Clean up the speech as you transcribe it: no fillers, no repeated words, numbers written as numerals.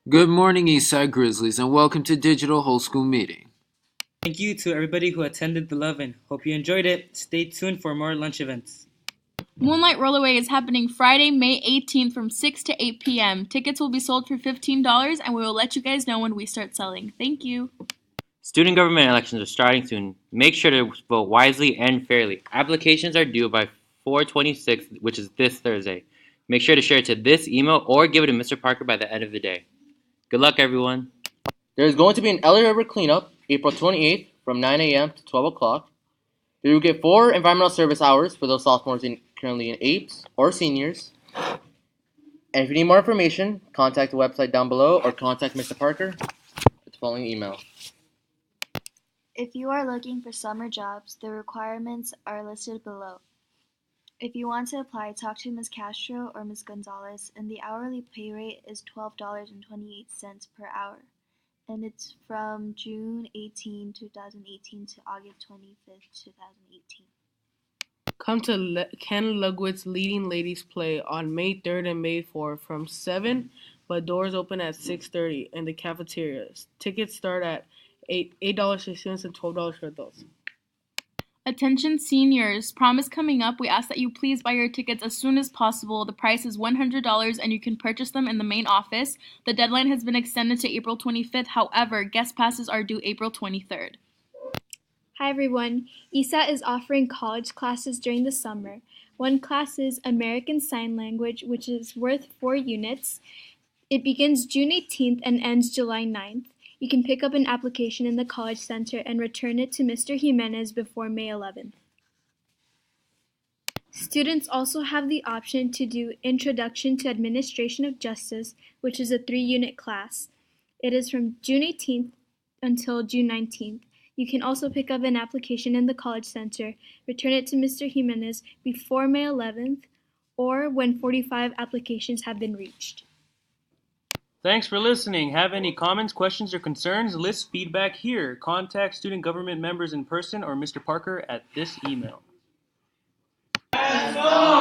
Good morning, Eastside Grizzlies, and welcome to Digital Whole School Meeting. Thank you to everybody who attended the Love-In. Hope you enjoyed it. Stay tuned for more lunch events. Moonlight Rollaway is happening Friday, May 18th from 6 to 8 p.m. Tickets will be sold for $15, and we will let you guys know when we start selling. Thank you. Student government elections are starting soon. Make sure to vote wisely and fairly. Applications are due by 4/26, which is this Thursday. Make sure to share it to this email or give it to Mr. Parker by the end of the day. Good luck, everyone. There is going to be an LA River cleanup April 28th from 9 a.m. to 12 o'clock. You will get 4 environmental service hours for those sophomores currently in APES or seniors. And if you need more information, contact the website down below or contact Mr. Parker with the following email. If you are looking for summer jobs, the requirements are listed below. If you want to apply, talk to Ms. Castro or Ms. Gonzalez, and the hourly pay rate is $12.28 per hour. And it's from June 18, 2018 to August 25th, 2018. Come to Ken Lugwit's Leading Ladies Play on May 3rd and May 4th from 7, but doors open at 6:30 in the cafeterias. Tickets start at $8.60 and $12 for adults. Attention seniors, prom is coming up. We ask that you please buy your tickets as soon as possible. The price is $100 and you can purchase them in the main office. The deadline has been extended to April 25th. However, guest passes are due April 23rd. Hi everyone, ESA is offering college classes during the summer. One class is American Sign Language, which is worth 4 units. It begins June 18th and ends July 9th. You can pick up an application in the College Center and return it to Mr. Jimenez before May 11th. Students also have the option to do Introduction to Administration of Justice, which is a 3-unit class. It is from June 18th until June 19th. You can also pick up an application in the College Center, return it to Mr. Jimenez before May 11th, or when 45 applications have been reached. Thanks for listening. Have any comments, questions, or concerns? List feedback here. Contact student government members in person or Mr. Parker at this email. Let's go!